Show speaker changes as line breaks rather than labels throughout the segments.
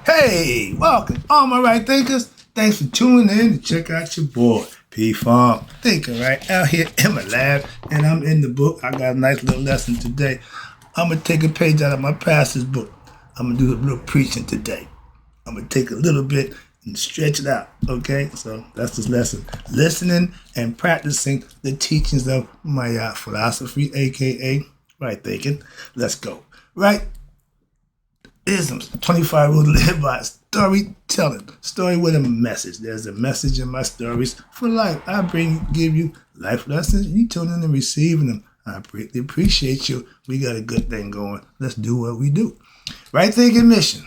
Hey, welcome, all my right thinkers. Thanks for tuning in to check out your boy, P Farm. Thinking right out here in my lab, and I'm in the book. I got a nice little lesson today. I'm going to take a page out of my pastor's book. I'm going to do a little preaching today. I'm going to take a little bit and stretch it out, okay? So that's this lesson. Listening and practicing the teachings of my philosophy, a.k.a. right thinking. Let's go. Right isms, 25 rules to live by. Storytelling, story with a message. There's a message in my stories for life. Give you life lessons. You tune in and receiving them. I greatly appreciate you. We got a good thing going. Let's do what we do. Right thinking mission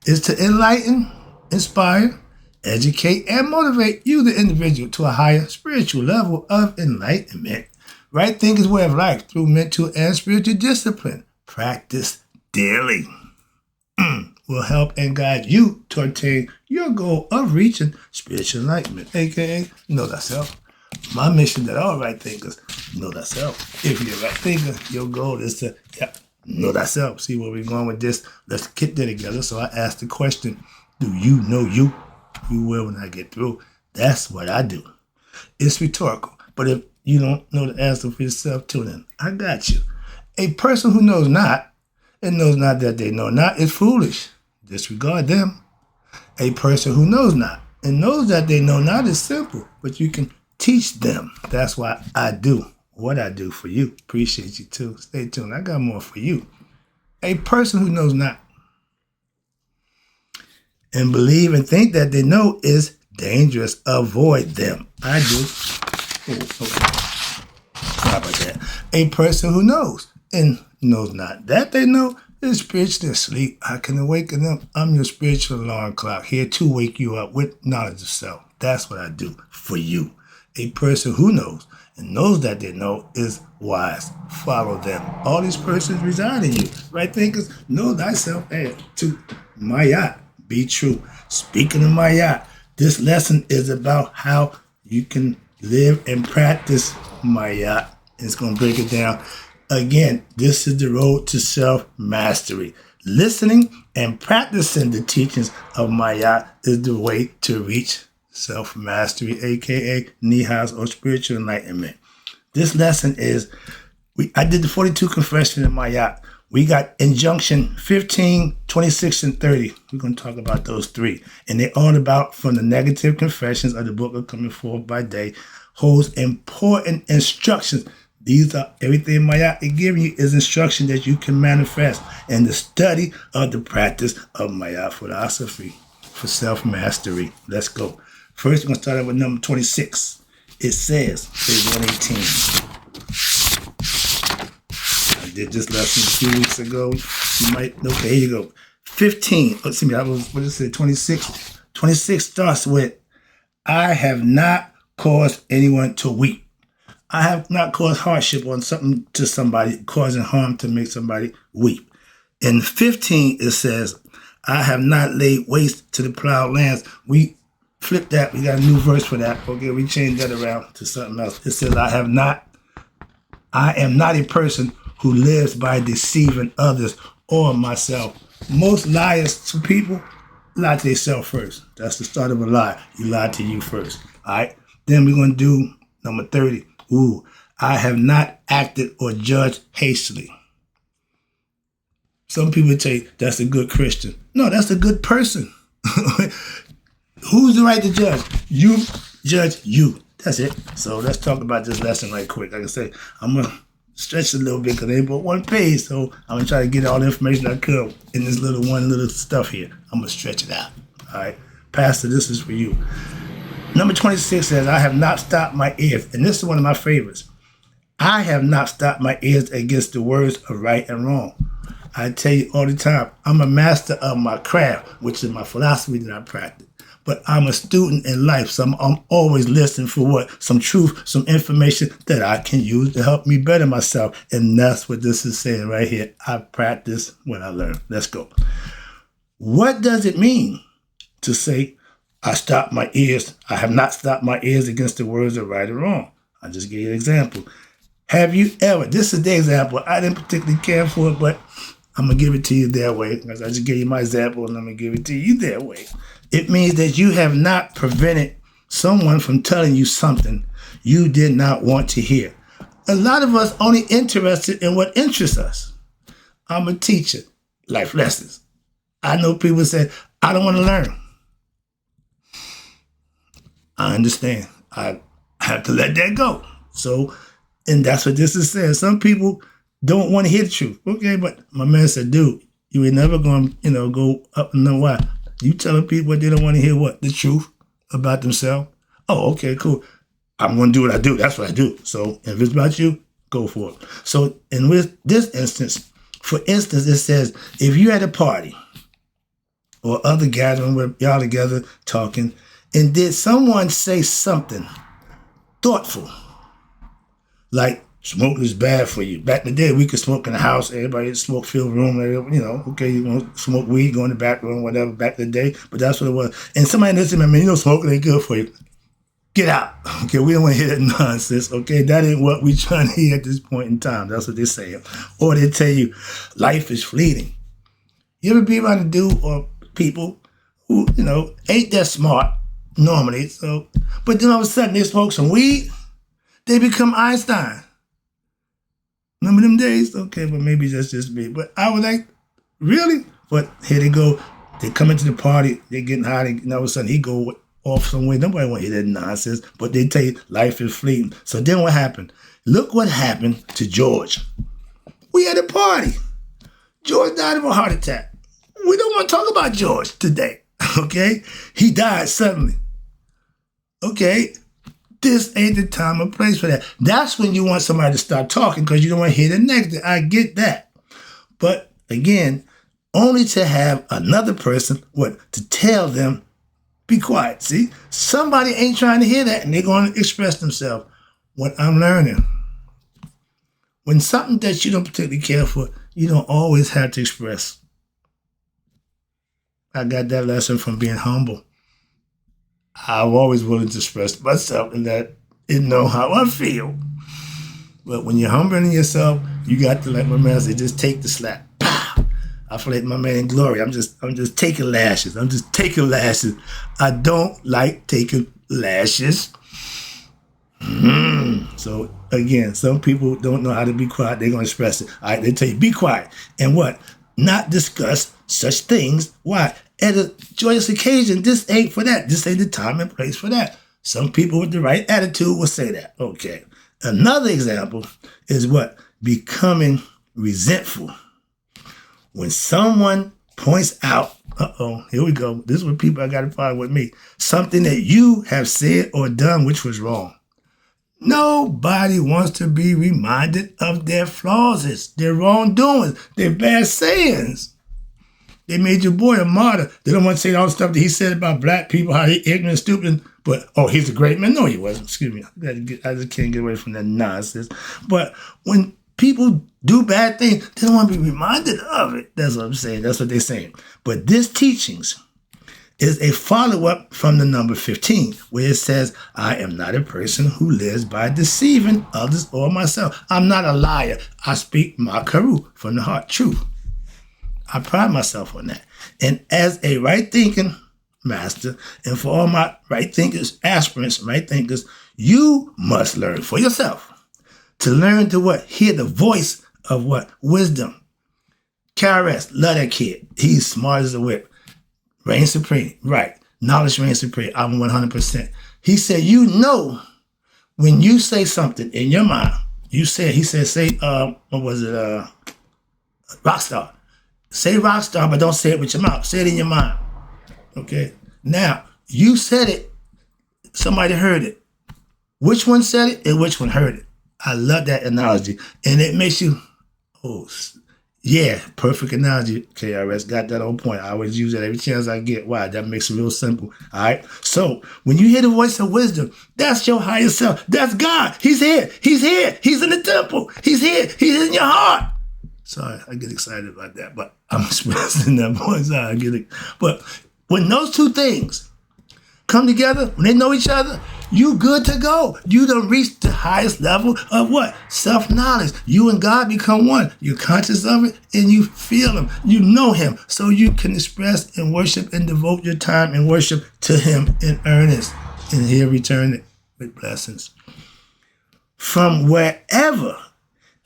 is to enlighten, inspire, educate, and motivate you, the individual, to a higher spiritual level of enlightenment. Right thinking's way of life through mental and spiritual discipline. Practice daily will help and guide you to attain your goal of reaching spiritual enlightenment, aka know thyself. My mission that all right thinkers know thyself. If you're a right thinker, your goal is to know thyself. See where we're going with this? Let's get there together. So I asked the question, do you know you? You will when I get through. That's what I do. It's rhetorical. But if you don't know the answer for yourself, tune in. I got you. A person who knows not and knows not that they know not is foolish. Disregard them. A person who knows not and knows that they know not is simple, but you can teach them. That's why I do what I do for you. Appreciate you too. Stay tuned. I got more for you. A person who knows not and believe and think that they know is dangerous. Avoid them. I do. Oh, okay. Sorry about that. A person who knows and knows not that they know is spiritually asleep. I can awaken them. I'm your spiritual alarm clock, here to wake you up with knowledge of self. That's what I do for you. A person who knows and knows that they know is wise. Follow them. All these persons reside in you. Right thinkers, know thyself and to Maat. Be true. Speaking of Maat, this lesson is about how you can live and practice Maat. It's going to break it down. Again, this is the road to self-mastery. Listening and practicing the teachings of Maat is the way to reach self-mastery, aka Nehast, or spiritual enlightenment. This lesson is, I did the 42 confessions in Maat. We got injunction 15, 26, and 30. We're going to talk about those three. And they're all about from the negative confessions of the book of Coming Forth by Day, holds important instructions. These are everything Maat is giving you is instruction that you can manifest in the study of the practice of Maat philosophy for self-mastery. Let's go. First, we're going to start out with number 26. It says, page 118. I did this lesson a few weeks ago. You might, okay, here you go. 15. Let's see, I was, what did it say, 26? 26 starts with, I have not caused anyone to weep. I have not caused hardship on something to somebody, causing harm to make somebody weep. In 15, it says, I have not laid waste to the plowed lands. We flip that. We got a new verse for that. Okay, we changed that around to something else. It says, I am not a person who lives by deceiving others or myself. Most liars to people lie to themselves first. That's the start of a lie. You lie to you first. All right. Then we're going to do number 30. I have not acted or judged hastily. Some people say that's a good Christian. No, that's a good person. Who's the right to judge? You judge you. That's it. So let's talk about this lesson right quick. Like I say, I'm going to stretch it a little bit because they ain't but one page. So I'm going to try to get all the information I could in this one little stuff here. I'm going to stretch it out. All right. Pastor, this is for you. Number 26 says, I have not stopped my ears. And this is one of my favorites. I have not stopped my ears against the words of right and wrong. I tell you all the time, I'm a master of my craft, which is my philosophy that I practice. But I'm a student in life, so I'm always listening for some truth, some information that I can use to help me better myself. And that's what this is saying right here. I practice what I learn. Let's go. What does it mean to say, I have not stopped my ears against the words of right or wrong? I just gave you an example. Have you ever, this is the example, I didn't particularly care for it, but I'm going to give it to you that way. Because I just gave you my example, and I'm going to give it to you that way. It means that you have not prevented someone from telling you something you did not want to hear. A lot of us only interested in what interests us. I'm a teacher. Life lessons. I know people say, I don't want to learn. I understand. I have to let that go. So, and that's what this is saying. Some people don't want to hear the truth. Okay, but my man said, dude, you ain't never going to, go up and know why. You telling people they don't want to hear what? The truth about themselves? Oh, okay, cool. I'm going to do what I do. That's what I do. So if it's about you, go for it. So in this instance, for instance, it says, if you're at a party or other gathering where y'all together talking, and did someone say something thoughtful, like smoking is bad for you. Back in the day, we could smoke in the house. Everybody smoke, fill the room. Okay, you want to smoke weed, go in the back room, whatever, back in the day. But that's what it was. And somebody listening, man, smoking ain't good for you. Get out. Okay, we don't want to hear that nonsense. Okay, that ain't what we trying to hear at this point in time. That's what they're saying. Or they tell you, life is fleeting. You ever be around a dude or people who, ain't that smart normally. So, but then all of a sudden they smoke some weed, they become Einstein. Remember them days? Okay, but maybe that's just me. But I was like, really? But here they go. They come into the party, they getting hot, and all of a sudden he go off somewhere. Nobody want to hear that nonsense. But they tell you life is fleeting. So then what happened? Look what happened to George. We had a party. George died of a heart attack. We don't want to talk about George today. Okay? He died suddenly. Okay? This ain't the time or place for that. That's when you want somebody to stop talking because you don't want to hear the negative. I get that. But again, only to have another person, to tell them, be quiet. See, somebody ain't trying to hear that and they're going to express themselves. What I'm learning, when something that you don't particularly care for, you don't always have to express. I got that lesson from being humble. I'm always willing to express myself and know how I feel. But when you're humbling yourself, you got to, like my man said, just take the slap. Pow! I feel like my man in glory. I'm just taking lashes. I don't like taking lashes. So again, some people don't know how to be quiet. They're going to express it. All right, they tell you, be quiet. And what? Not discuss such things. Why? At a joyous occasion, this ain't for that. This ain't the time and place for that. Some people with the right attitude will say that. Okay. Another example is what? Becoming resentful. When someone points out, here we go. This is what people I got to follow with me. Something that you have said or done which was wrong. Nobody wants to be reminded of their flaws, their wrongdoings, their bad sayings. They made your boy a martyr. They don't want to say all the stuff that he said about black people, how he ignorant and stupid. But, he's a great man. No, he wasn't. Excuse me. I just can't get away from that nonsense. But when people do bad things, they don't want to be reminded of it. That's what I'm saying. That's what they're saying. But this teachings is a follow-up from the number 15, where it says, I am not a person who lives by deceiving others or myself. I'm not a liar. I speak makaru, from the heart, truth. I pride myself on that. And as a right-thinking master, and for all my right-thinkers, aspirants, right-thinkers, you must learn for yourself. To learn to what? Hear the voice of what? Wisdom. KRS, love that kid. He's smart as a whip. Reign supreme. Right. Knowledge reigns supreme. I'm 100%. He said, when you say something in your mind, rockstar. Say rockstar, but don't say it with your mouth. Say it in your mind. Okay? Now, you said it. Somebody heard it. Which one said it and which one heard it? I love that analogy. And it makes you, perfect analogy, KRS. Got that on point. I always use that every chance I get. Why? That makes it real simple. All right? So, when you hear the voice of wisdom, that's your higher self. That's God. He's here. He's here. He's in the temple. He's here. He's in your heart. Sorry, I get excited about that, but I'm expressing that voice. But when those two things come together, when they know each other, You good to go. You done reached the highest level of what? Self-knowledge. You and God become one. You're conscious of it and you feel him. You know him. So you can express and worship and devote your time and worship to him in earnest. And he'll return it with blessings. From wherever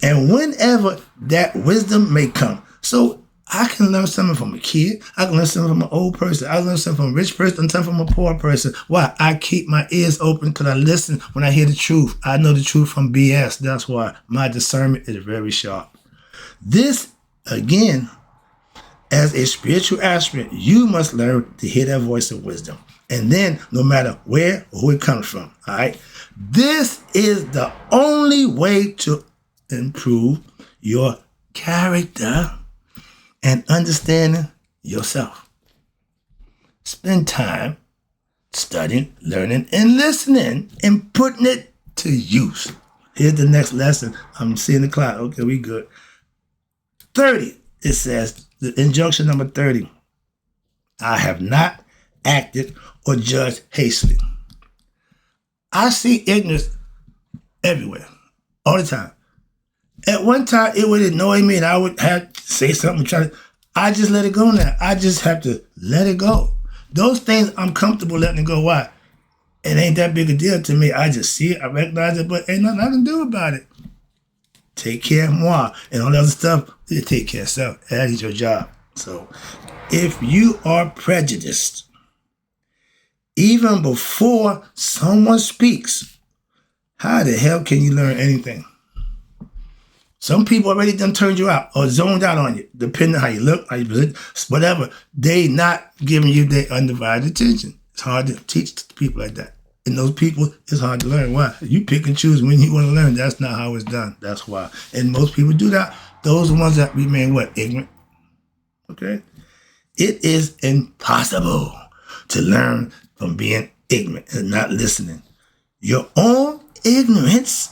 and whenever that wisdom may come. So I can learn something from a kid. I can learn something from an old person. I can learn something from a rich person and something from a poor person. Why? I keep my ears open because I listen when I hear the truth. I know the truth from BS. That's why my discernment is very sharp. This, again, as a spiritual aspirant, you must learn to hear that voice of wisdom. And then, no matter where or who it comes from, all right? This is the only way to improve your character and understanding yourself. Spend time studying, learning, and listening and putting it to use. Here's the next lesson. I'm seeing the clock. Okay, we good. 30, it says, the injunction number 30. I have not acted or judged hastily. I see ignorance everywhere, all the time. At one time, it would annoy me and I would have to say something, I just let it go now. I just have to let it go. Those things I'm comfortable letting it go. Why? It ain't that big a deal to me. I just see it, I recognize it, but ain't nothing I can do about it. Take care of moi and all the other stuff, you take care of self. That is your job. So if you are prejudiced, even before someone speaks, how the hell can you learn anything? Some people already done turned you out or zoned out on you, depending on how you look, how you present, whatever. They not giving you their undivided attention. It's hard to teach people like that. And those people, it's hard to learn. Why? You pick and choose when you want to learn. That's not how it's done. That's why. And most people do that. Those are the ones that remain what? Ignorant. Okay? It is impossible to learn from being ignorant and not listening. Your own ignorance,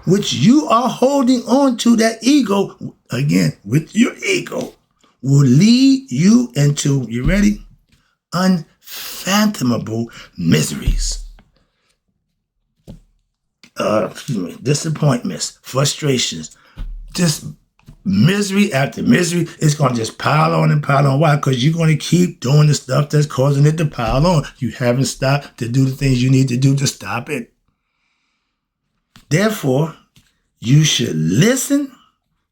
which you are holding on to, that ego, again, with your ego, will lead you into, you ready? Unfathomable miseries. Disappointments, frustrations, just misery after misery. It's going to just pile on and pile on. Why? Because you're going to keep doing the stuff that's causing it to pile on. You haven't stopped to do the things you need to do to stop it. Therefore, you should listen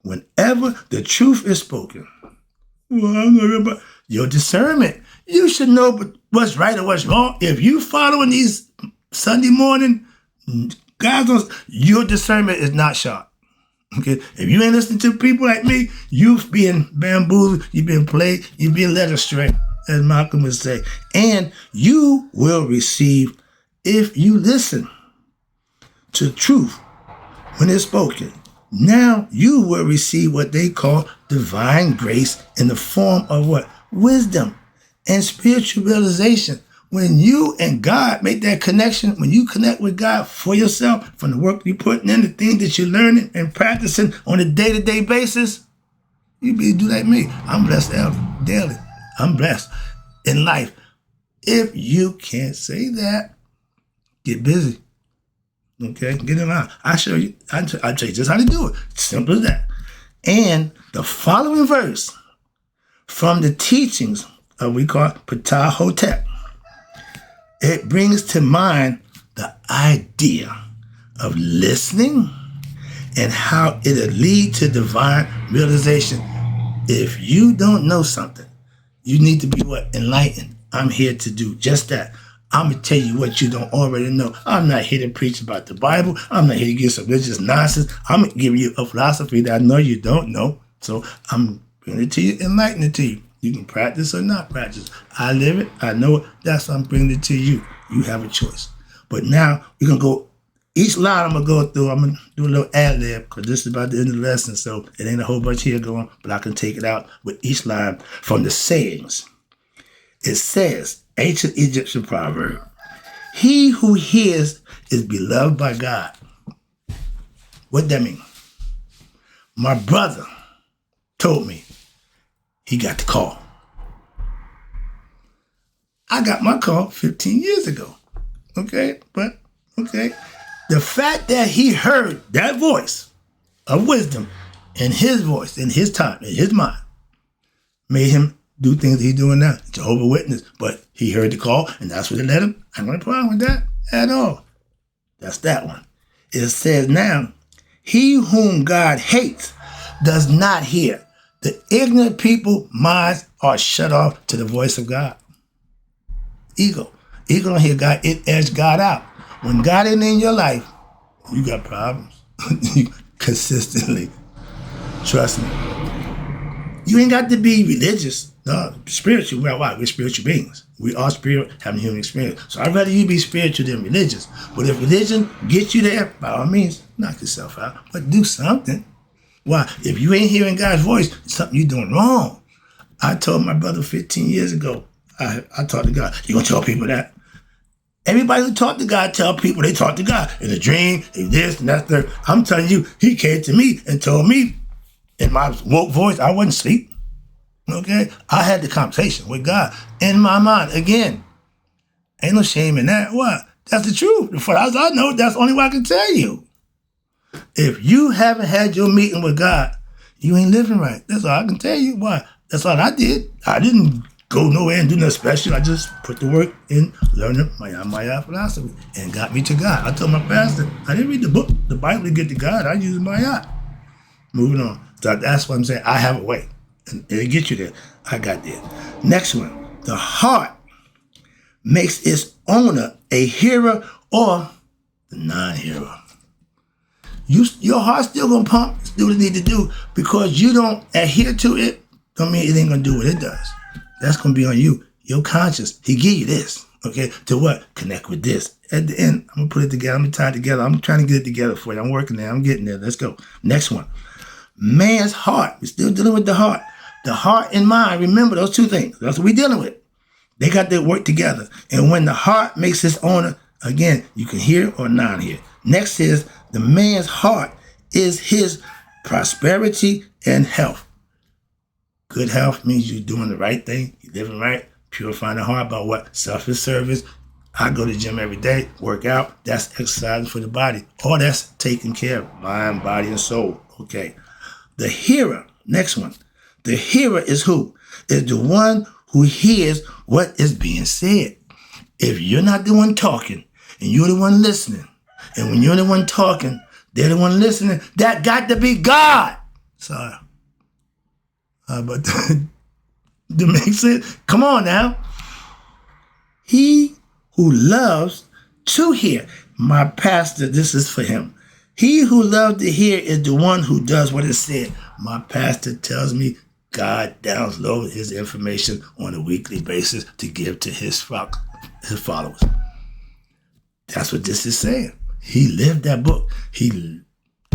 whenever the truth is spoken. Well, I'm not about your discernment. You should know what's right and what's wrong. If you following these Sunday morning guys, your discernment is not sharp. Okay, if you ain't listening to people like me, you've been bamboozled, you've been played, you've been led astray, as Malcolm would say. And you will receive, if you listen to truth when it's spoken, now you will receive what they call divine grace in the form of what? Wisdom and spiritual realization. When you and God make that connection, when you connect with God for yourself, from the work you're putting in, the things that you're learning and practicing on a day-to-day basis, you be do like me. I'm blessed daily. I'm blessed in life. If you can't say that, get busy. Okay, get in line. I'll show you. I'll tell you just how to do it. Simple as that. And the following verse from the teachings of we call Ptah Hotep, it brings to mind the idea of listening and how it'll lead to divine realization. If you don't know something, you need to be what? Enlightened. I'm here to do just that. I'm going to tell you what you don't already know. I'm not here to preach about the Bible. I'm not here to give some religious nonsense. I'm going to give you a philosophy that I know you don't know. So I'm bringing it to you, enlighten it to you. You can practice or not practice. I live it. I know it. That's why I'm bringing it to you. You have a choice. But now we're going to go, each line I'm going to go through, I'm going to do a little ad lib because this is about the end of the lesson. So it ain't a whole bunch here going, but I can take it out with each line from the sayings. It says, ancient Egyptian proverb, he who hears is beloved by God. What that mean? My brother told me he got the call. I got my call 15 years ago. Okay? But Okay? The fact that he heard that voice of wisdom in his voice, in his time, in his mind, made him do things he's doing now. Jehovah's Witness. But he heard the call, and that's what it led him. I don't have a problem with that at all. That's that one. It says now, he whom God hates does not hear. The ignorant people, minds are shut off to the voice of God. Ego. Ego don't hear God. It edges God out. When God ain't in your life, you got problems. Consistently. Trust me. You ain't got to be religious. No, spiritual. Well, why? We're spiritual beings. We are spirit, having human experience. So I'd rather you be spiritual than religious. But if religion gets you there, by all means, knock yourself out. But do something. Why? If you ain't hearing God's voice, it's something you're doing wrong. I told my brother 15 years ago, I talked to God. You gonna tell people that? Everybody who talked to God tell people they talk to God. In a dream, in this and that. Third. I'm telling you, he came to me and told me in my woke voice, I wasn't asleep. Okay? I had the conversation with God in my mind. Again, ain't no shame in that. What? That's the truth. As far as I know, that's the only way I can tell you. If you haven't had your meeting with God, you ain't living right. That's all I can tell you. Why? That's all I did. I didn't go nowhere and do nothing special. I just put the work in learning my philosophy and got me to God. I told my pastor, I didn't read the book, the Bible to get to God. I used my. Moving on. So that's what I'm saying. I have a way. And it'll get you there. I got there. Next one. The heart makes its owner a hearer or the non-hearer. Your heart's still going to pump, do what it need to do, because you don't adhere to it, don't mean it ain't going to do what it does. That's going to be on you. Your conscience, he give you this, okay? To what? Connect with this. At the end, I'm going to put it together. I'm going to tie it together. I'm trying to get it together for you. I'm working there. I'm getting there. Let's go. Next one. Man's heart. We're still dealing with the heart. The heart and mind, remember those two things. That's what we're dealing with. They got to work together. And when the heart makes its owner, again, you can hear or non-hear. Next is the man's heart is his prosperity and health. Good health means you're doing the right thing, you're living right, purifying the heart by what? Selfish service. I go to the gym every day, work out. That's exercising for the body. All that's taken care of, mind, body, and soul. Okay. The hearer, next one. The hearer is who? Is the one who hears what is being said. If you're not the one talking and you're the one listening, and when you're the one talking, they're the one listening, that got to be God. Sorry. But to make sense, come on now. He who loves to hear, my pastor, this is for him. He who loves to hear is the one who does what is said. My pastor tells me God downloads his information on a weekly basis to give to his followers. That's what this is saying. He lived that book. He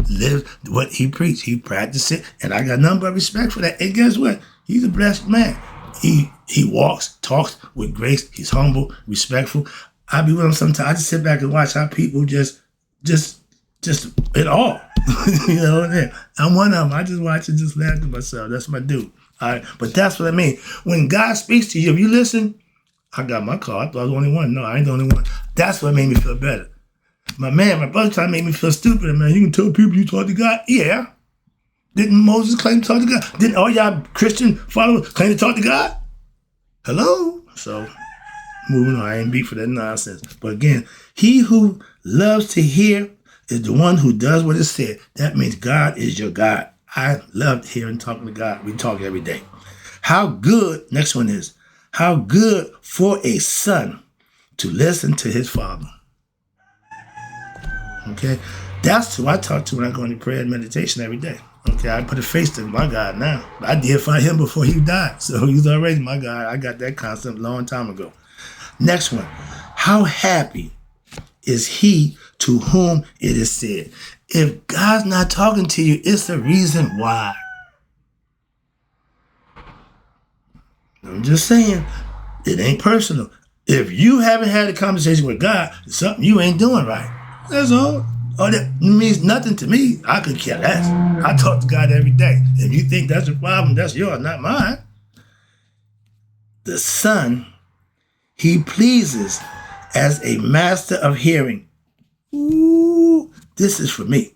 lived what he preached. He practiced it, and I got nothing but respect for that. And guess what? He's a blessed man. He walks, talks with grace. He's humble, respectful. I be with him sometimes. I just sit back and watch how people just it all. You know, I'm one of them. I just watch and just laugh to myself. That's my dude. All right, but that's what I mean. When God speaks to you, if you listen, I got my car. I thought I was the only one. No, I ain't the only one. That's what made me feel better. My brother tried to make me feel stupid. Man, you can tell people you talk to God? Yeah. Didn't Moses claim to talk to God? Didn't all y'all Christian followers claim to talk to God? Hello? So, moving on. I ain't beat for that nonsense. But again, he who loves to hear is the one who does what is said. That means God is your God. I love hearing talking to God. We talk every day. How good, next one is, how good for a son to listen to his father. Okay? That's who I talk to when I go into prayer and meditation every day. Okay? I put a face to my God now. I did find him before he died. So he's already my God. I got that concept a long time ago. Next one. How happy is he to whom it is said? If God's not talking to you, it's the reason why. I'm just saying, it ain't personal. If you haven't had a conversation with God, it's something you ain't doing right. That's all. Oh, that means nothing to me. I could care less. I talk to God every day. If you think that's a problem, that's yours, not mine. The Son, he pleases as a master of hearing. Ooh, this is for me.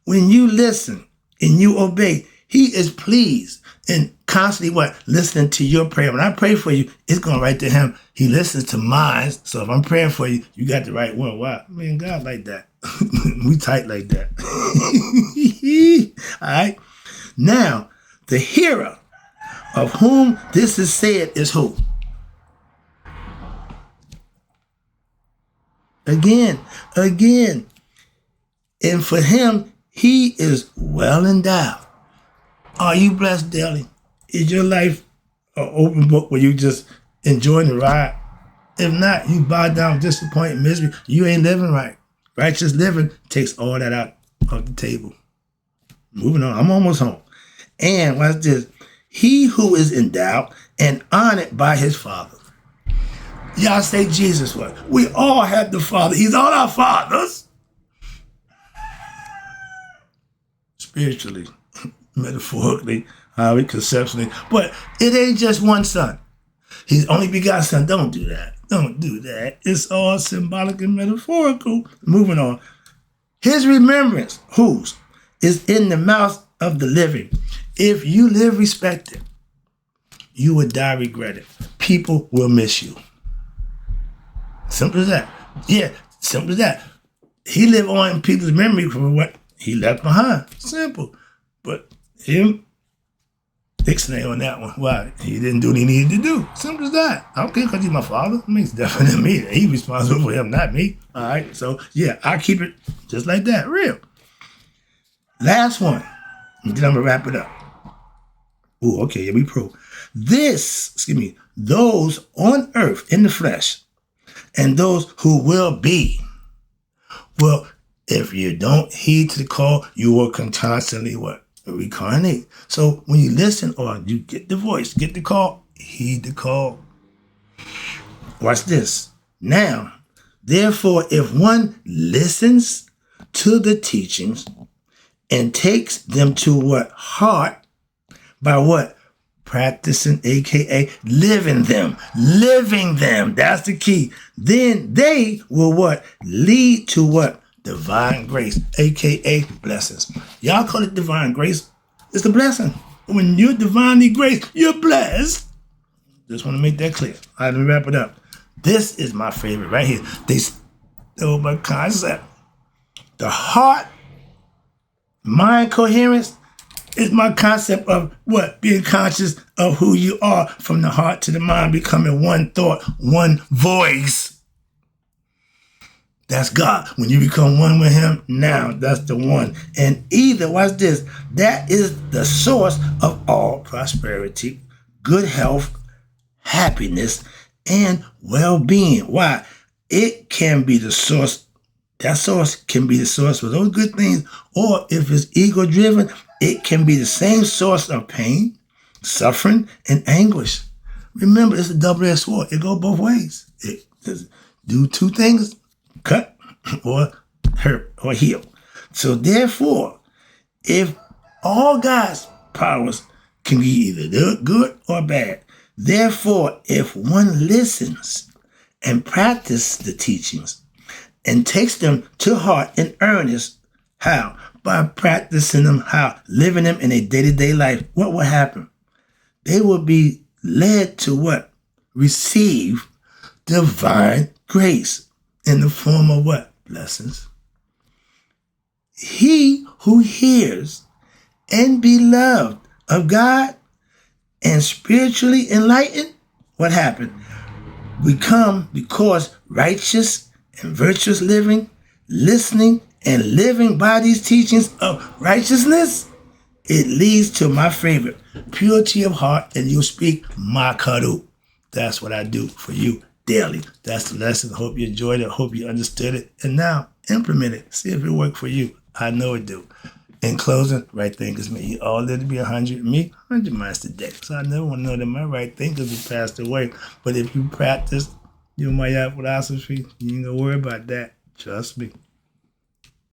When you listen and you obey, he is pleased and constantly what? Listening to your prayer. When I pray for you, it's going right to him. He listens to mine. So if I'm praying for you, you got the right one. Wow. Man, God like that. We tight like that. All right. Now, the hearer of whom this is said is who? Again. And for him, he is well endowed. Are you blessed daily? Is your life an open book where you just enjoying the ride? If not, you bow down, disappointment, misery. You ain't living right. Righteous living takes all that out of the table. Moving on. I'm almost home. And watch this. He who is endowed and honored by his Father. Y'all say Jesus what? We all have the Father. He's all our fathers. Spiritually, metaphorically, conceptually. But it ain't just one son. He's only begotten son. Don't do that. Don't do that. It's all symbolic and metaphorical. Moving on. His remembrance, whose, is in the mouth of the living. If you live respected, you will die regretted. People will miss you. Simple as that. Yeah, simple as that. He lived on in people's memory for what he left behind. Simple. But him, Dixon on that one. Why? He didn't do what he needed to do. Simple as that. I don't care because he's my father. It means definitely me. He's responsible for him, not me. All right. So, yeah, I keep it just like that. Real. Last one. And then I'm going to wrap it up. Oh, okay. Yeah, we pro. Those on earth in the flesh and those who will be. Well, if you don't heed to the call, you will constantly what? Reincarnate. So when you listen or you get the voice, get the call, heed the call. Watch this. Now, therefore, if one listens to the teachings and takes them to what? Heart, by what? Practicing, aka living them. That's the key. Then they will what? Lead to what? Divine grace, aka blessings. Y'all call it divine grace. It's a blessing. When you're divinely graced, you're blessed. Just want to make that clear. All right, let me wrap it up. This is my favorite right here. They stole my concept. The heart, mind coherence is my concept of what? Being conscious of who you are from the heart to the mind, becoming one thought, one voice. That's God. When you become one with him, now that's the one. And either, watch this, that is the source of all prosperity, good health, happiness, and well-being. Why? It can be the source. That source can be the source for those good things. Or if it's ego-driven, it can be the same source of pain, suffering, and anguish. Remember, it's a double-edged sword. It goes both ways. It does do two things. Cut or hurt or heal. So therefore, if all God's powers can be either good or bad, therefore, if one listens and practices the teachings and takes them to heart in earnest, how? By practicing them, how? Living them in a day-to-day life, what will happen? They will be led to what? Receive divine grace. In the form of what? Blessings. He who hears and be loved of God and spiritually enlightened, what happened? We come because righteous and virtuous living, listening and living by these teachings of righteousness, it leads to my favorite, purity of heart, and you'll speak Makaru. That's what I do for you. Daily. That's the lesson. Hope you enjoyed it. Hope you understood it. And now, implement it. See if it worked for you. I know it do. In closing, right thinkers may you all live to be 100. Me, 100 miles today. So I never want to know that my right thinkers have passed away. But if you practice your Maat philosophy, you ain't gonna worry about that. Trust me.